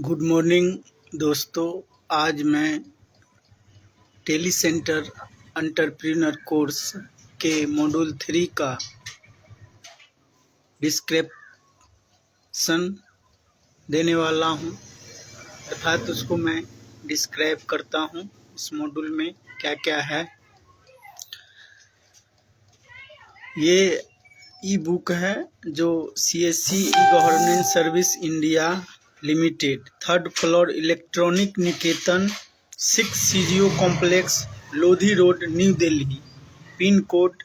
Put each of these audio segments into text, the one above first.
Good morning दोस्तों। आज मैं टेली सेंटर एंटरप्रेन्योर कोर्स के मॉड्यूल 3 का डिस्क्रिप्शन देने वाला हूं, अर्थात उसको मैं डिस्क्राइब करता हूं इस मॉड्यूल में क्या क्या है। ये ई बुक है जो CSC e governance service India limited, 3rd floor, electronic Niketan, 6 CGO complex, Lodhi road, New Delhi, pin code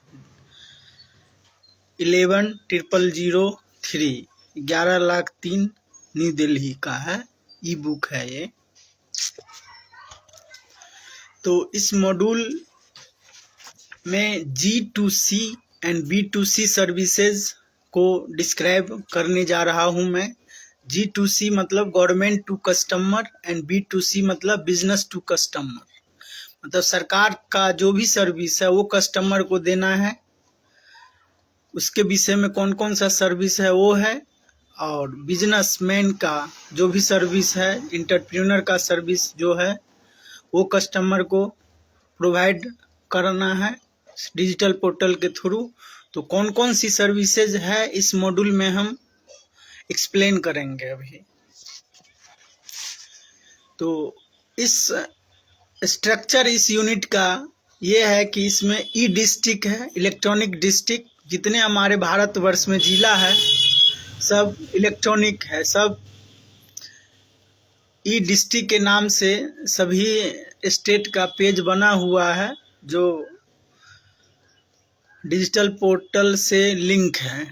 110003, 11,03,000 New Delhi का है। ई बुक है ये। तो इस मॉड्यूल में G2C एंड B2C सर्विसेज को डिस्क्राइब करने जा रहा हूं मैं। G2C मतलब government to customer and B2C मतलब बिजनेस टू कस्टमर, मतलब सरकार का जो भी सर्विस है वो कस्टमर को देना है। उसके विषय में कौन कौन सा सर्विस है वो है, और बिजनेसमैन का जो भी सर्विस है, एंटरप्रेन्योर का सर्विस जो है वो कस्टमर को प्रोवाइड करना है डिजिटल पोर्टल के थ्रू। तो कौन कौन सी सर्विसेज है इस मॉड्यूल में हम एक्सप्लेन करेंगे अभी। तो इस स्ट्रक्चर इस यूनिट का ये है कि इसमें ई डिस्ट्रिक्ट है, इलेक्ट्रॉनिक डिस्ट्रिक्ट। जितने हमारे भारतवर्ष में जिला है सब इलेक्ट्रॉनिक है, सब ई डिस्ट्रिक्ट के नाम से सभी स्टेट का पेज बना हुआ है जो डिजिटल पोर्टल से लिंक है।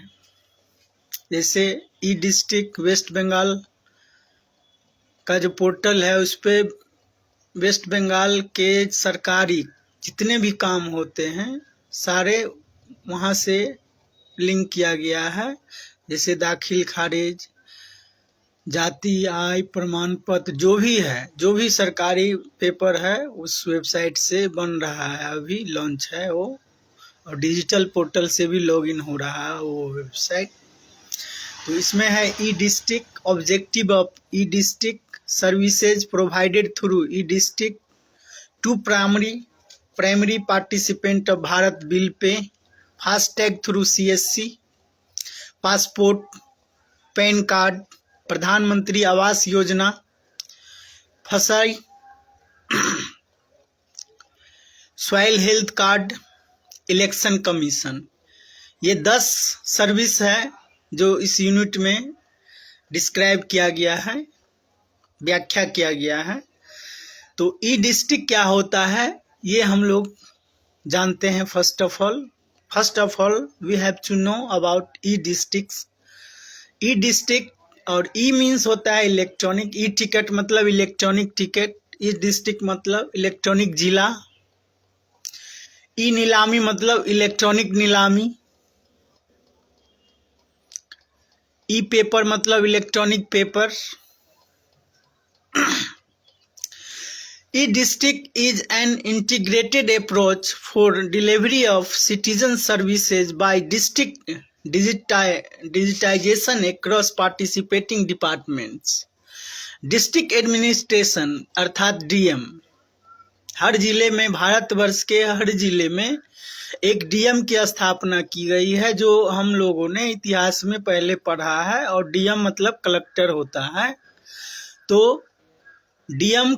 जैसे ई डिस्ट्रिक्ट वेस्ट बंगाल का जो पोर्टल है उस पे वेस्ट बंगाल के सरकारी जितने भी काम होते हैं सारे वहाँ से लिंक किया गया है। जैसे दाखिल खारिज, जाति आय प्रमाण पत्र, जो भी है, जो भी सरकारी पेपर है उस वेबसाइट से बन रहा है, अभी लॉन्च है वो, और डिजिटल पोर्टल से भी लॉगिन हो रहा है वो वेबसाइट। तो इसमें है ई district, objective of E district, services provided through E district to primary participant of Bharat bill पे, FASTag through CSC, passport, pan card, प्रधानमंत्री आवास योजना, फसल, soil health card, election commission. ये 10 सर्विस है जो इस यूनिट में डिस्क्राइब किया गया है, व्याख्या किया गया है। तो ई डिस्ट्रिक्ट क्या होता है ये हम लोग जानते हैं। First of all we have to know about E districts. E district, और ई मीन्स होता है इलेक्ट्रॉनिक, ई टिकट मतलब इलेक्ट्रॉनिक टिकट, ई डिस्ट्रिक्ट मतलब इलेक्ट्रॉनिक जिला, ई नीलामी मतलब इलेक्ट्रॉनिक नीलामी, ई पेपर मतलब electronic paper. E-District is an integrated approach for delivery of citizen services by district digitization across participating departments. District administration अर्थात DM, हर जिले में, भारतवर्ष के हर जिले में एक DM की स्थापना की गई है, जो हम लोगों ने इतिहास में पहले पढ़ा है। और DM मतलब कलेक्टर होता है। तो DM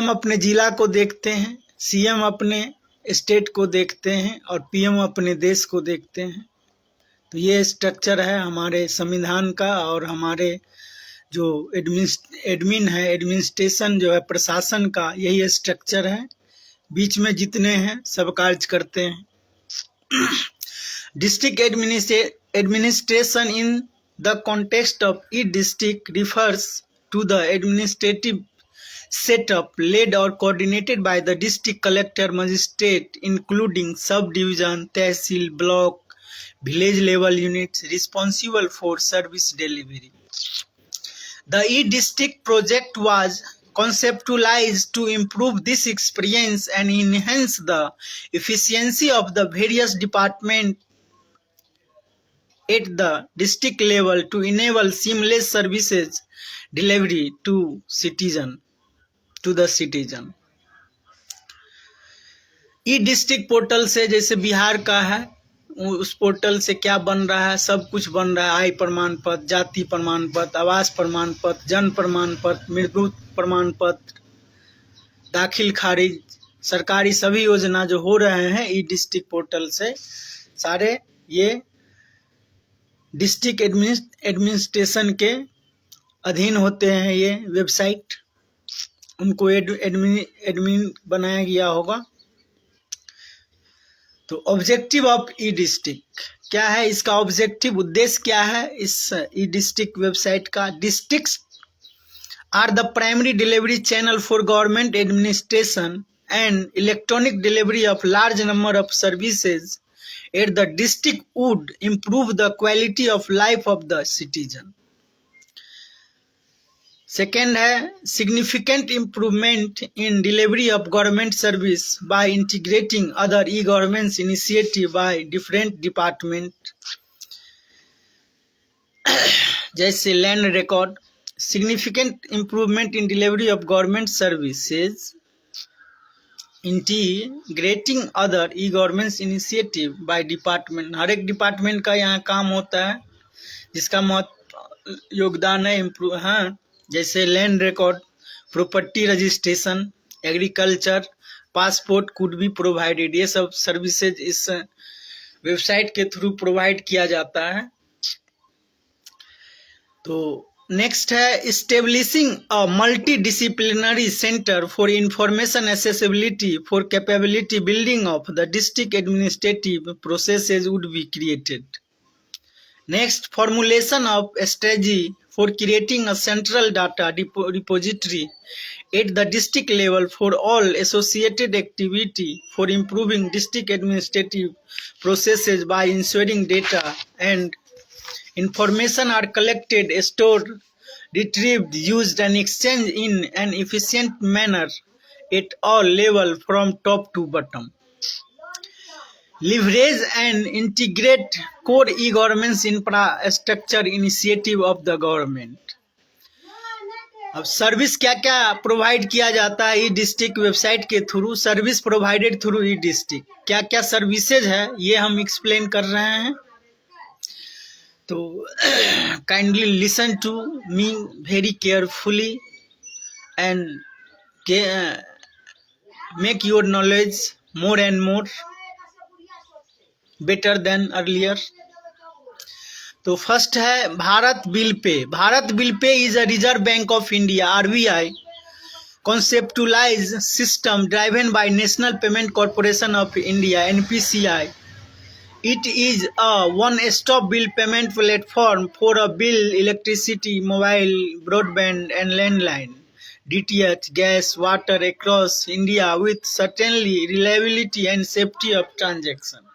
अपने जिला को देखते हैं, CM अपने स्टेट को देखते हैं, और PM अपने देश को देखते हैं। तो ये स्ट्रक्चर है हमारे संविधान का, और हमारे जो एडमिन है, एडमिनिस्ट्रेशन जो है प्रशासन का, यही स्ट्रक्चर है। बीच में जितने हैं सब कार्य करते हैं। District administration in the context of E district refers to the administrative setup led or coordinated by the district collector magistrate, including subdivision, tehsil, block, village level units responsible for service delivery. The e-district project was conceptualized to improve this experience and enhance the efficiency of the various department at the district level to enable seamless services delivery to the citizen. E district portal से, जैसे बिहार का है, उस portal से क्या बन रहा है, सब कुछ बन रहा है। आय प्रमाण पत्र, जाति प्रमाण पत्र, आवास प्रमाण पत्र, जन्म प्रमाण पत्र, मृत्यु प्रमाण पत्र, दाखिल खारिज, सरकारी सभी योजना जो हो रहे हैं ई डिस्ट्रिक्ट पोर्टल से, सारे ये डिस्ट्रिक्ट एडमिनिस्ट्रेशन के अधीन होते हैं। ये वेबसाइट उनको एडमिन बनाया गया होगा। तो ऑब्जेक्टिव ऑफ ई डिस्ट्रिक्ट क्या है, इसका ऑब्जेक्टिव उद्देश्य क्या है इस ई डिस्ट्रिक्ट वेबसाइट का? Districts are the primary delivery channel for government administration and electronic delivery of large number of services at the district would improve the quality of life of the citizen. Second है significant improvement in delivery of government service by integrating other e government initiative by different department, जैसे land record. Significant improvement in delivery of government services integrating other e government initiative bye department. हर एक department का यहाँ काम होता है जिसका महत्व योगदान है इम्प्रूव। हाँ, जैसे land record, property registration, agriculture, passport could be provided, ये सब सर्विसेज इस वेबसाइट के थ्रू प्रोवाइड किया जाता है। तो नेक्स्ट है establishing a multi disciplinary centre for information accessibility for capability building of the district administrative processes would be created. Next, formulation of strategy for creating a central data repository at the district level for all associated activity for improving district administrative processes by ensuring data and information are collected, stored, retrieved, used and exchanged in an efficient manner at all levels from top to bottom. Leverage and integrate core e-governance infrastructure initiative of the government. अब service क्या क्या provide किया जाता है ई district website के through? Service provided through ई district, क्या क्या services है ये हम एक्सप्लेन कर रहे हैं। तो kindly listen to me very carefully and make your knowledge more and more better than earlier. तो फर्स्ट है Bharat bill pay. Bharat bill pay is a reserve bank of India RBI conceptualized system driven by National Payment Corporation of India NPCI. It is a one-stop bill payment platform for a bill, electricity, mobile, broadband and landline, DTH, gas, water across India with certainly reliability and safety of transaction.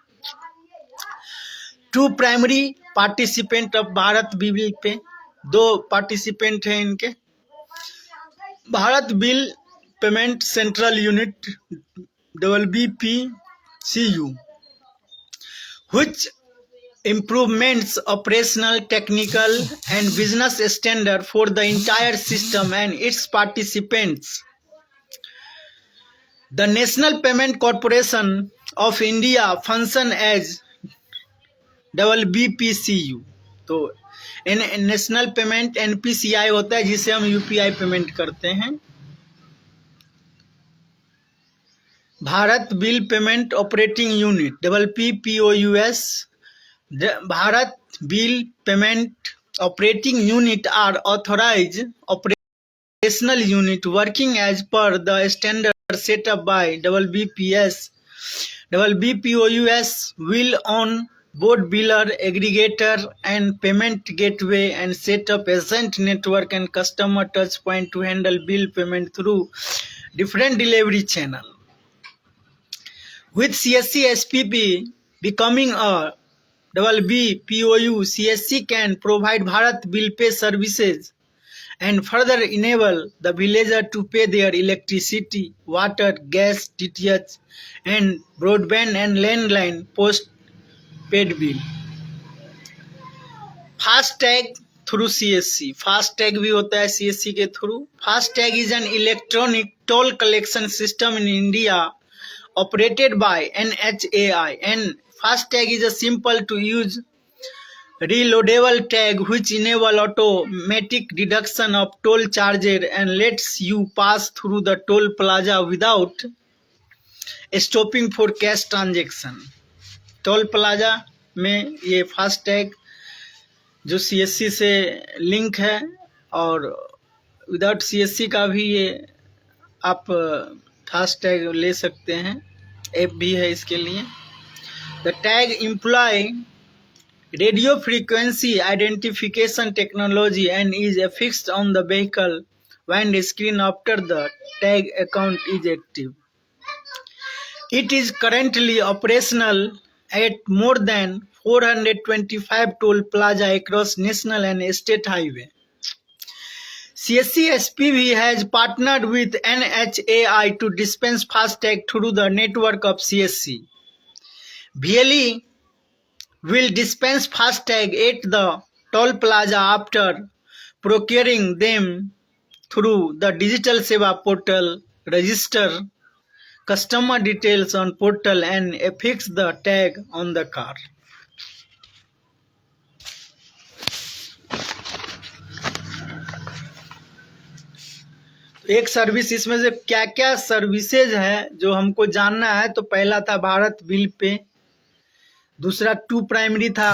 Two primary participant of Bharat bill pay, दो participant हैं इनके। Bharat bill payment central unit WBPCU, which improvements operational, technical and business standard for the entire system and its participants. The National Payment Corporation of India function as WBPCU। तो national payment NPCI होता है जिसे हम UPI payment करते हैं। Bharat bill payment operating unit WBPOUS। Bharat bill payment operating unit are authorise operational unit working as per the standard set up by WBPS। WBPOUS will on board biller, aggregator and payment gateway and set up agent network and customer touch point to handle bill payment through different delivery channel. With CSC SPP becoming a WBPOU, CSC can provide Bharat Bill Pay services and further enable the villager to pay their electricity, water, gas, DTH and broadband and landline post paid bill. FASTag through CSC, FASTag भी होता है CSC के through. FASTag is an electronic toll collection system in India operated by NHAI, and FASTag is a simple to use reloadable tag which enable automatic deduction of toll charges and lets you pass through the toll plaza without stopping for cash transaction। Toll plaza में ये FASTag जो CSC से link है, और without CSC का भी ये आप फास्टैग ले सकते हैं, ऐप भी है इसके लिए। The tag employ radio frequency identification technology and is affixed on the vehicle windscreen screen after the tag account is active. It is currently operational at more than 425 toll plaza across national and state highway. CSC SPV has partnered with NHAI to dispense FASTag through the network of CSC. BLE will dispense FASTag at the toll plaza after procuring them through the Digital Seva portal, register customer details on portal and affix the tag on the car. एक service, इसमें से क्या क्या services है जो हमको जानना है। तो पहला था भारत बिल पे, दूसरा टू प्राइमरी था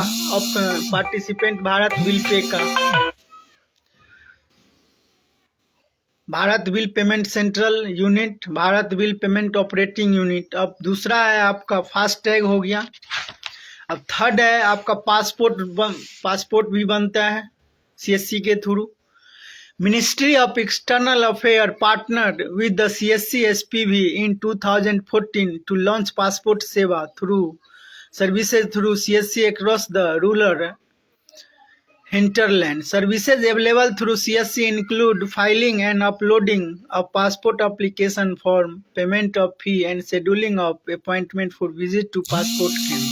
पार्टिसिपेंट भारत बिल पे का, Bharat bill payment central unit, Bharat bill payment operating unit. अब दूसरा है आपका फास्टैग हो गया। अब थर्ड है आपका पासपोर्ट भी बनता है सीएससी के through. Ministry of External Affairs partnered with the CSC SPV in 2014 to launch Passport Seva through services through CSC across the rural hinterland. Services available through CSC include filing and uploading of passport application form, payment of fee, and scheduling of appointment for visit to passport camp.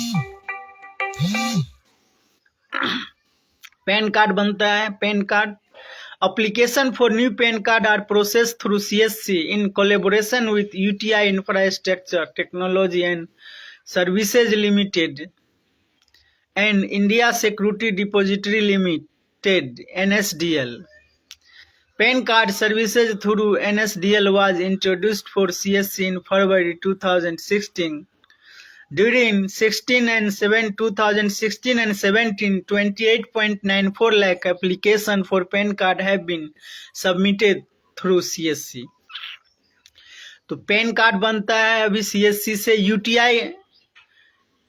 Pan card बनता है, pan card. Application for new PAN card are processed through CSC in collaboration with UTI Infrastructure Technology and Services Limited and India Security Depository Limited (NSDL). PAN card services through NSDL was introduced for CSC in February 2016. During 2016 and 17, 28.94 lakh applications for PAN card have been submitted through CSC. तो pan card बनता है अभी CSC से,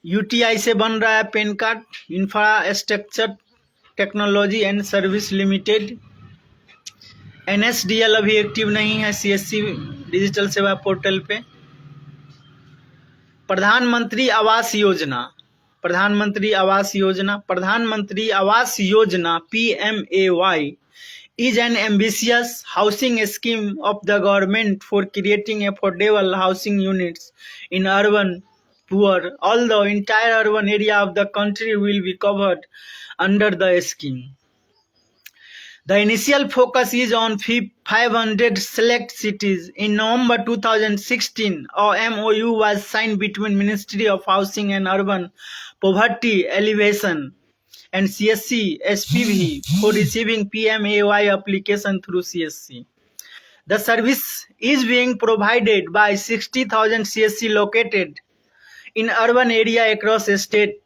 UTI से बन रहा है pan card, infrastructure technology and service limited. NSDL अभी एक्टिव नहीं है सीएससी डिजिटल सेवा पोर्टल पे। प्रधानमंत्री Awas Yojana PMAY is an ambitious housing scheme of the government for creating affordable housing units in urban poor. Although entire urban area of the country will be covered under the scheme. The initial focus is on 500 select cities. In November 2016, a MOU was signed between Ministry of Housing and Urban Poverty Alleviation and CSC SPV for receiving PMAY application through CSC. The service is being provided by 60,000 CSC located in urban area across the state.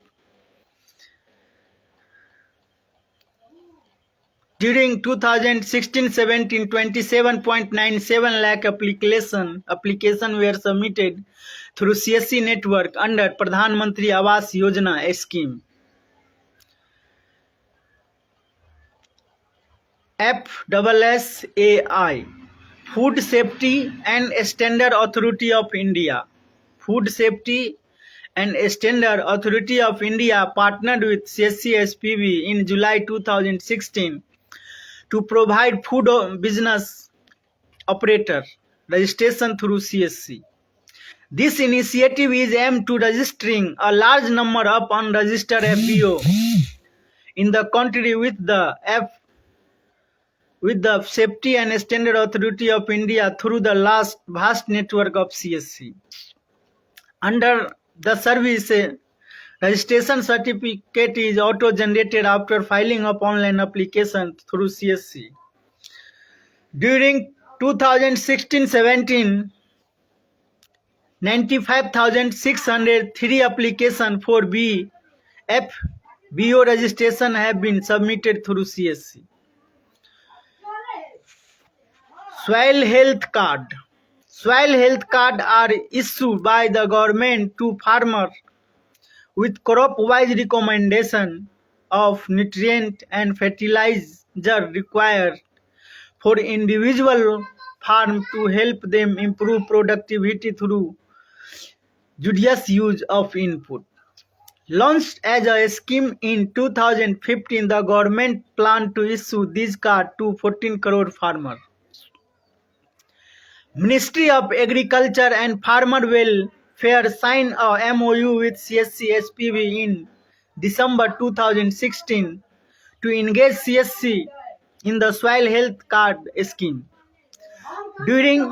During 2016-17, 27.97 lakh application were submitted through CSC network under Pradhan Mantri Awas Yojana scheme. FSSAI, Food Safety and Standard Authority of India. Food Safety and Standard Authority of India partnered with CSC SPV in July 2016 to provide food business operator registration through CSC. This initiative is aimed to registering a large number of unregistered FBO in the country with the Safety and Standard Authority of India through the vast network of CSC. Under the service, registration certificate is auto-generated after filing of online application through CSC. During 2016-17, 95,603 applications for BO registration have been submitted through CSC. Soil health card. Soil health cards are issued by the government to farmers with crop-wise recommendation of nutrient and fertilizer required for individual farm to help them improve productivity through judicious use of input. Launched as a scheme in 2015, the government planned to issue these cards to 14 crore farmers. Ministry of Agriculture and Farmer Welfare signed a MOU with CSC SPV in December 2016 to engage CSC in the soil health card scheme. During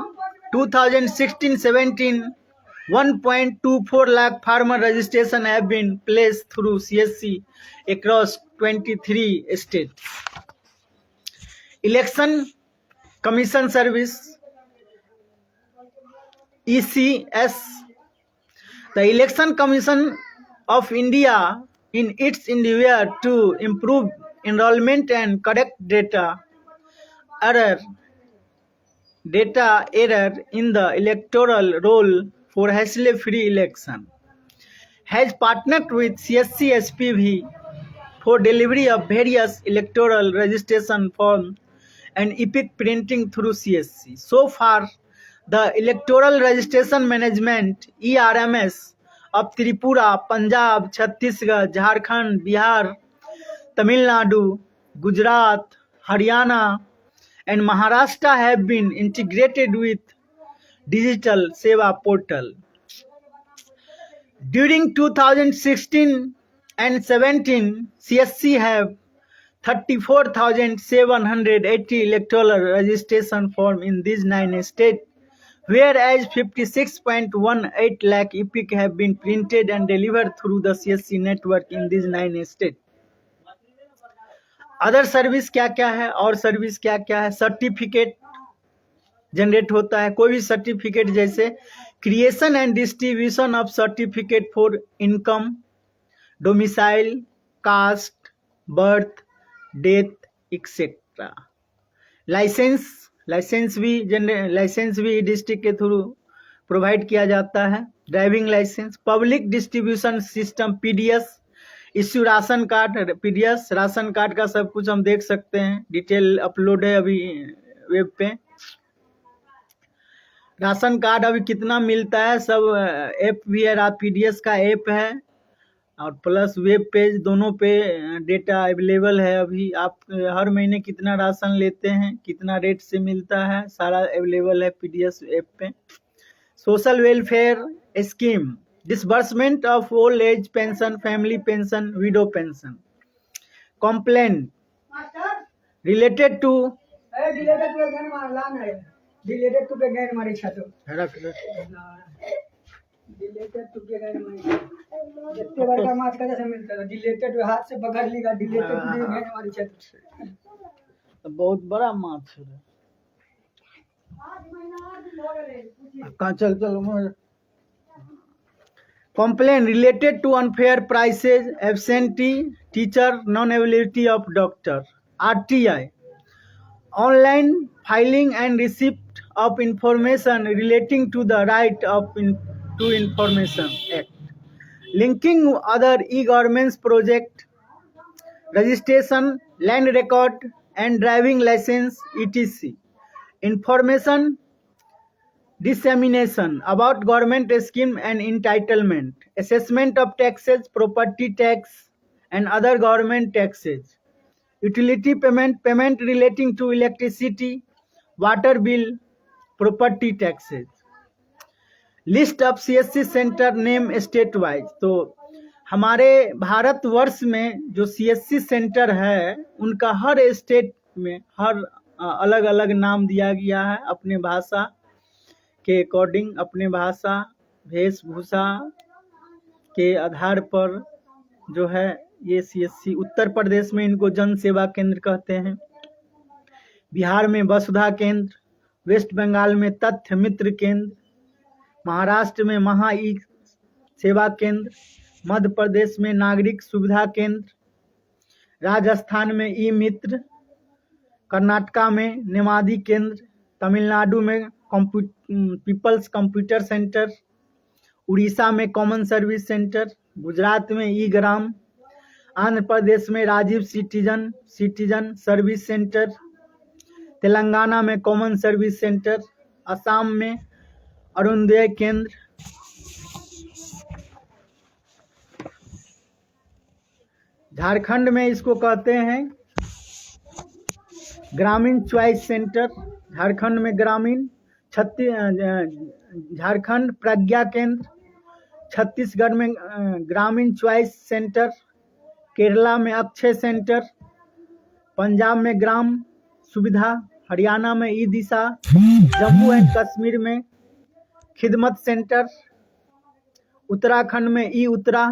2016-17, 1.24 lakh farmer registration have been placed through CSC across 23 states. Election Commission Service ECS. The Election Commission of India, in its endeavor to improve enrollment and correct data error in the electoral roll for hassle-free election, has partnered with CSC SPV for delivery of various electoral registration forms and EPIC printing through CSC. So far, the Electoral Registration Management ERMS of Tripura, Punjab, Chhattisgarh, Jharkhand, Bihar, Tamil Nadu, Gujarat, Haryana, and Maharashtra have been integrated with Digital Seva Portal. During 2016 and 17, CSC have 34,780 electoral registration forms in these 9 states, whereas 56.18 lakh EPIC have been printed and delivered through the CSC network in these 9 states. Other service क्या क्या है और service क्या क्या है? Certificate generate होता है, कोई भी सर्टिफिकेट जैसे creation and distribution of certificate for income, domicile, caste, birth, death etcetera. Licence भी डिस्ट्रिक्ट के थ्रू प्रोवाइड किया जाता है. Driving licence, public distribution system PDS, issue ration card PDS. Ration card का सब कुछ हम देख सकते हैं, डिटेल अपलोड है अभी वेब पे. राशन कार्ड अभी कितना मिलता है सब ऐप भी है, पीडीएस का ऐप है और प्लस वेब पेज, दोनों पे डेटा अवेलेबल है. अभी आप हर महीने कितना राशन लेते हैं, कितना रेट से मिलता है, सारा अवेलेबल है पीडीएस ऐप पे. Social welfare scheme, disbursement of old age pension, family pension, widow pension. Complaint related to बहुत बड़ा माछ है. चल Complaint related to unfair prices, absentee teacher, non-availability of doctor. RTI, online filing and receipt of information relating to the Right to Information Act. Linking other e-governments project, registration, land record and driving license, etc. Information dissemination about government scheme and entitlement, assessment of taxes, property tax and other government taxes, utility payment relating to electricity, water bill, property taxes. List of CSC center name state wise. तो हमारे भारतवर्ष में जो CSC centre है उनका हर state में हर अलग अलग नाम दिया गया है, अपने भाषा के अकॉर्डिंग, अपने भाषा वेशभूषा के आधार पर जो है ये CSC। उत्तर प्रदेश में इनको जन सेवा केंद्र कहते हैं, बिहार में वसुधा केंद्र, वेस्ट बंगाल में तथ्य मित्र केंद्र, महाराष्ट्र में महा ई सेवा केंद्र, मध्य प्रदेश में नागरिक सुविधा केंद्र, राजस्थान में ई मित्र, कर्नाटका में नेमादी केंद्र, तमिलनाडु में पीपल्स कंप्यूटर सेंटर, उड़ीसा में कॉमन सर्विस सेंटर, गुजरात में ई ग्राम, आंध्र प्रदेश में Rajiv citizen service centre, Telangana में कॉमन सर्विस सेंटर, असम में अरुणोदय केंद्र, झारखंड में इसको कहते हैं ग्रामीण चॉइस सेंटर, झारखंड में ग्रामीण, झारखंड प्रज्ञा केंद्र, छत्तीसगढ़ में ग्रामीण चॉइस सेंटर, केरला में अक्षय सेंटर, पंजाब में ग्राम सुविधा, हरियाणा में ई दिशा, जम्मू एंड कश्मीर में खिदमत सेंटर, उत्तराखंड में ई उत्तरा,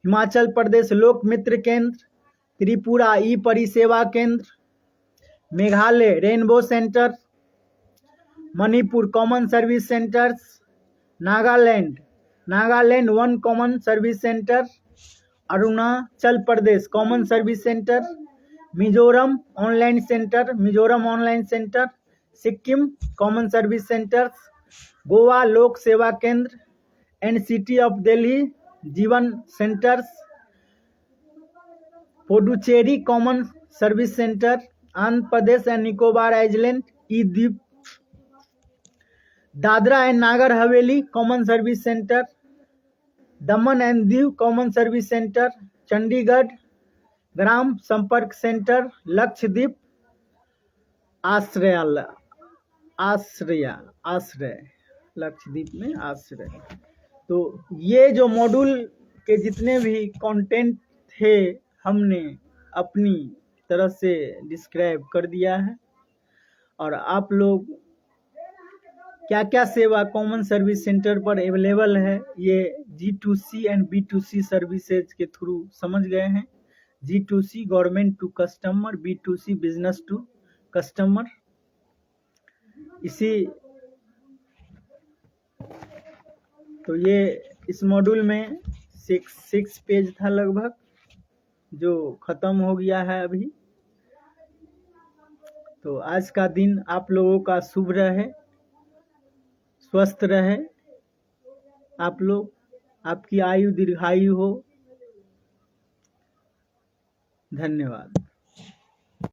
हिमाचल प्रदेश लोक मित्र केंद्र, Tripura e Parisewa Kendra, Meghalaya rainbow centre, Manipur common service centres, Nagaland one common service centre, Arunachal Pradesh common service centre, Mizoram online centre, Sikkim common service centres, Goa Lok Seva Kendra, NCT of Delhi Jeevan centres, Puducherry common service centre, Andhra Pradesh and Nicobar island e Dweep, Dadra and Nagar Haveli common service centre, Daman and Diu common service centre, Chandigarh Gram Sampark centre, Lakshadweep आश्रय लक्षद्वीप में आश्रय। तो ये जो module के जितने भी content थे हमने अपनी तरह से डिस्क्राइब कर दिया है, और आप लोग क्या क्या सेवा कॉमन सर्विस सेंटर पर अवेलेबल है ये G2C एंड B2C सर्विसेज के थ्रू समझ गए हैं। G2C government to customer, B2C business to customer. तो ये इस मॉड्यूल में 6 पेज था लगभग, जो खत्म हो गया है अभी। तो आज का दिन आप लोगों का शुभ रहे, स्वस्थ रहे आप लोग, आपकी आयु दीर्घायु हो। धन्यवाद।